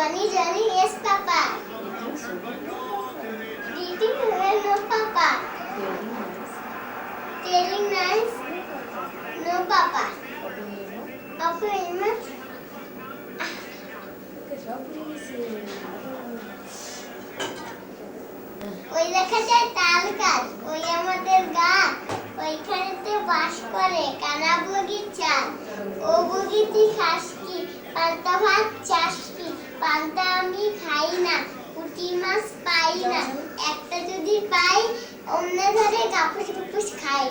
Johnny, Johnny, yes, Papa. Eating well, no, Papa. Telling nice, no, Papa. Okay, much. ওই দেখা যায় তাল গাছ, ওই আমাদের গাছ, ওইখানেতে বাস করে কানা বগিচা। ও বগিচি খাস কি, পান্তা ভাত চাস কি, পান্তা আমি খাই না, পুঁটি মাছ পাই না, একটা যদি পাই অন্য ধরে গাপুস গুপুস খাই।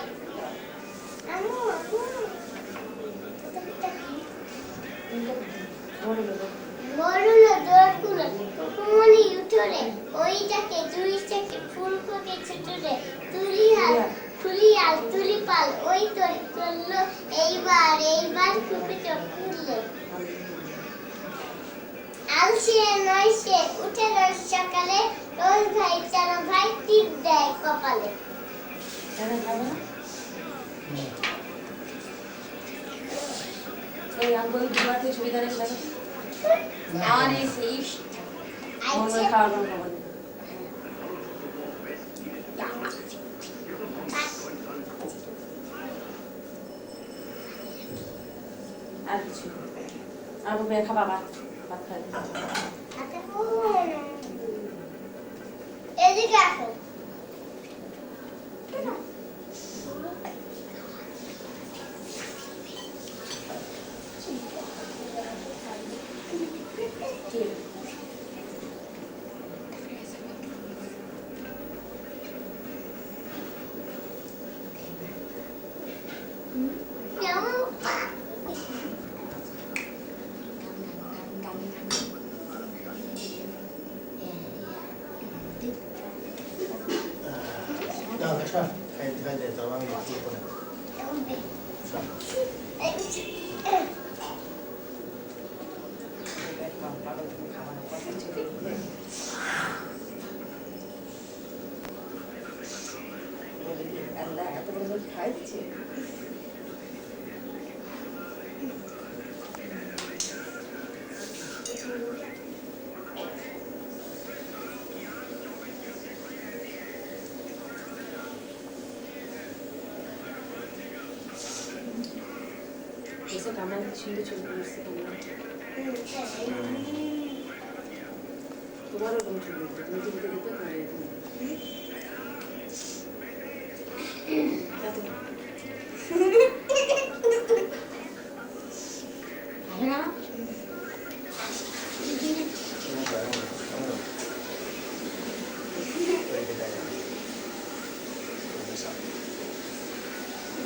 বড়লো দোরকুলো কুকুমনি উঠরে ওইটাকে দুইটাকে ফুলকোকে ছোটরে তুলিহাল ফুলিয়াল তুলিপাল ওই তরি করলো এইবার কুকে চোখ খুললো। আলসে নয়সে উঠে রোজ সকালে রোজ ভাই চানো ভাই টিপ দেয় কপালে। এই আঙ্গুল দুবারতে সুবিধা নেই লাগে আমার এই সেই মনে খাওয়ার মতো বলে আর কিছু আর বলে খাবা ভাত খাই এদিকে আসো। Eso también şimdi çözülmesi tamam. Duvar olduğunu çözüldü. Bunu bir de koyalım. Hadi.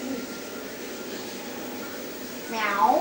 Hayır. Meow.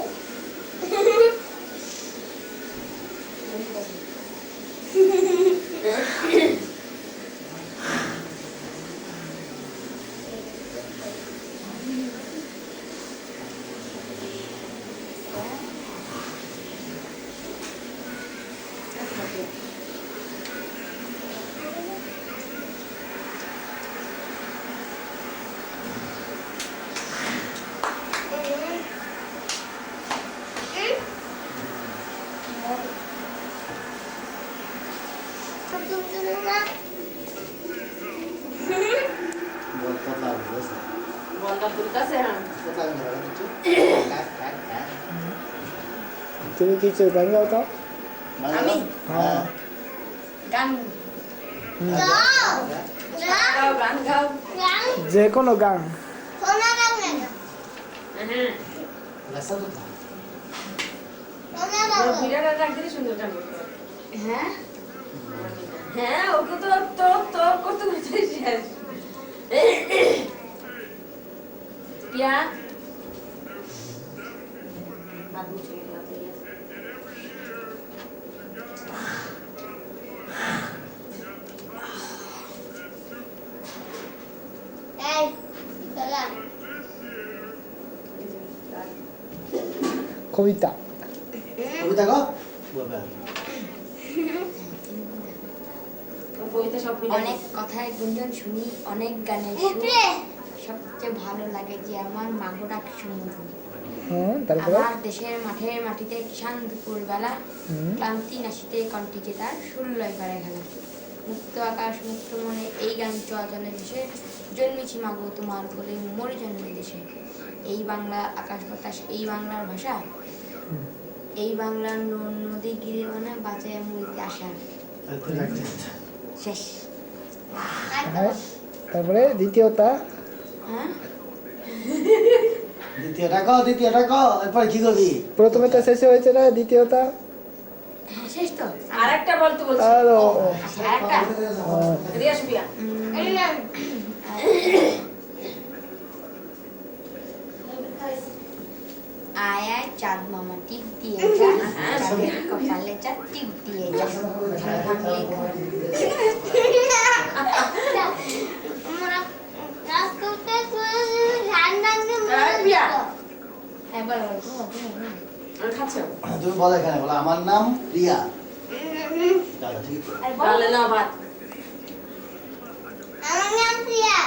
তুমি কিছু গান গাও তো? আমি হ্যাঁ গান গাও গাও গান গাও গাও যে কোনো গান। সোনা গাও না হ্যাঁ সোনা গাও ওর বিরাট ডাক দিলে সুন্দর গান করতে হ্যাঁ হ্যাঁ ওকে তো তো তো করতে করতে শেষ পিয়া বাবু চলে গেল এই চলা কবিতা কবিতা গো বলবে বইতে সব অনেক কথায় গুঞ্জন শুনি, অনেক গানে উপরে সবচেয়ে ভালো লাগে যে আমার মাগো ডাক শুনবো। হুম, তারপরে আমার দেশের মাঠের মাটিতে কিষান দুপুর বেলা, হুম। ক্লান্তি নাশিতে কণ্ঠিতে তার সুর লয় করে খেলা। মুক্ত আকাশ মুক্ত মনে এই গান চলাচলে দেশে, জন্মেছি মাগো তোমার বলে মরে জন্মে দেশে। এই বাংলা আকাশ বাতাস এই বাংলার ভাষা, এই বাংলার নদী গিরে মানে বাঁচায় মরিতে আসা। শেষ। হ্যাঁ, তারপরে দ্বিতীয়টা হ্যাঁ দ্বিতীয়টা কো এরপর কি করবি? প্রথমেটা শেষে হয়েছে না, দ্বিতীয়টা হ্যাঁ, শেষ তো। আরেকটা বলতে বলছি। আরো আচ্ছা, আরেকটা। রিয়া সুফিয়া। আয় আয় চাঁদ মামা টিপ দিয়ে যা, চাঁদের কপালে চাঁদ টিপ দিয়ে যা। ভাঙলে হ্যাঁ বলো বলো, আমি খাচ্ছি। তুমি বলো এখানে বলো আমার নাম রিয়া। দাদা ঠিক আছে। আর বলো। তাহলে নাও ভাত। আমার নাম প্রিয়া।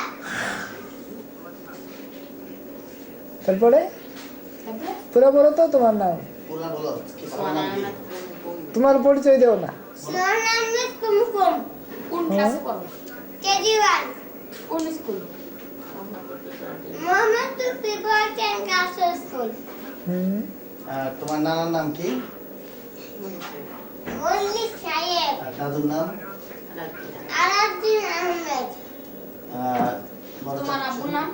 তারপরে তারপরে? পুরো বলো তো তোমার নাম, পুরা বলো কি তোমার নাম কি? তোমার পরিচয় দেও না। আমার নাম কুমকুম। কোন ক্লাসে পড়ো? কেজি 1। কোন school? Mohammadpur preparation girls school. হুম, আর তোমার নানার নাম কি? মল্লিক সাহেব। আর দাদুর নাম? আলাউদ্দিন আহমেদ। আর বড় তোমার আব্বুর নাম?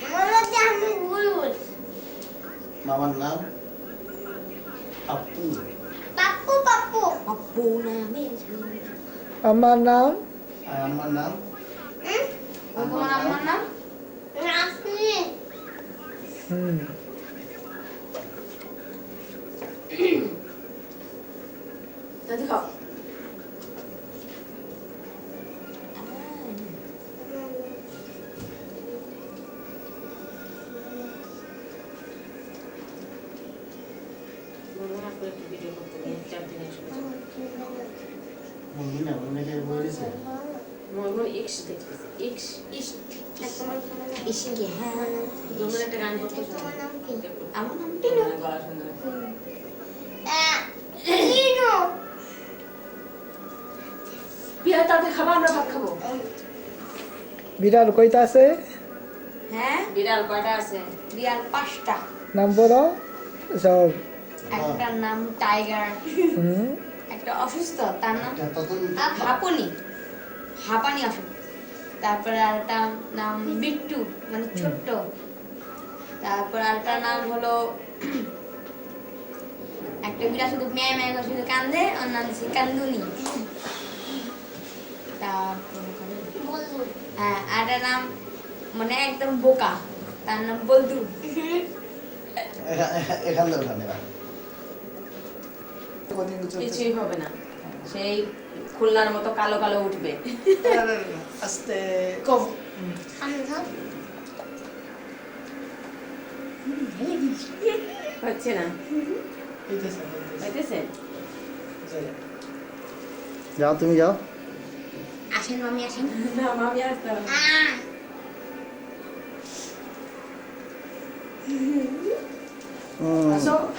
মোহাম্মদ আহমেদ বুলবুল। মামার নাম? আপু। পাপ্পু পাপ্পু। আব্বু নামে আমার নাম আর আমার নাম? তোমার আম্মার নাম? নাসরিন। হুম, দাদি খাও। বলুন আপনি একটু ভিডিও করতে দিন, 4 দিন একসাথে। মম্মি না মনে বলেছে মনে এক্স দেখতেছি। এক্স ইস ইসিকে হ্যাঁ তোমরা একটা গান করতে তোমার নাম কি? আমার নাম টিনু। গলা সুন্দর। টিনু। পিয়া তাতে খাবো, আমরা ভাত খাবো। বিড়াল কয়টা আছে? হ্যাঁ বিড়াল কয়টা আছে? বিড়াল 5টা। নাম বলো সব। একটার নাম টাইগার, হুম, একটা অসুস্থ তার নাম একটা তখন হাঁপানি, হাঁপানি অসুখ। তারপরে আরেকটা নাম বিট্টু মানে ছোট্ট। তারপর আরেকটা নাম হলো একটা বিড়াল শুধু ম্যায় ম্যায় করে শুধু কান্দে, ওর নাম দিচ্ছে কান্দুনি। তারপর বুলবুল। হ্যাঁ আরেকটা নাম মানে একদম বোকা, তার নাম বলদু। এখান থেকে ওখানে না কিছুই হবে না, সেই খুলনার মতো কালো কালো উঠবে। আস্তে কম। আমি ধর। হচ্ছে না, হইতেছে। যাও তুমি যাও আসেন মামি আসেন। না মামি আসতে হবে না।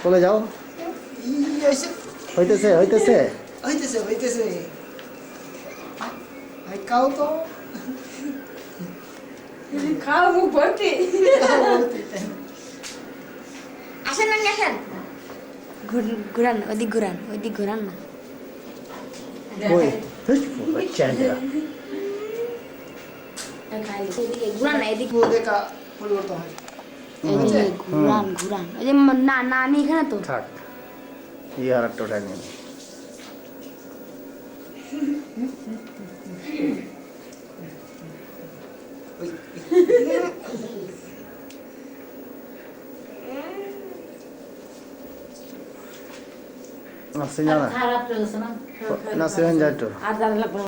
চলে যাও হইতেছে হইতেছে হইতেছে হইতেছে। ভাই খাও তো। খাও মুখ ভর্তি। আসেন মামি আসেন। ঘুরান ওদিক ঘুরান, ওইদিক ঘুরান না। কই বাচ্চা এদিকে ঘুরান না, এদিকে দেখা পরিবর্তন হয়। এদিকে ঘুরান ঘুরান। ওই যে না না আমি এখানে তো থাক এই আর একটা টাইম নাসিন জানা খারাপ চলছে না। নাসিন যাইতো আর জানা লাগবে না।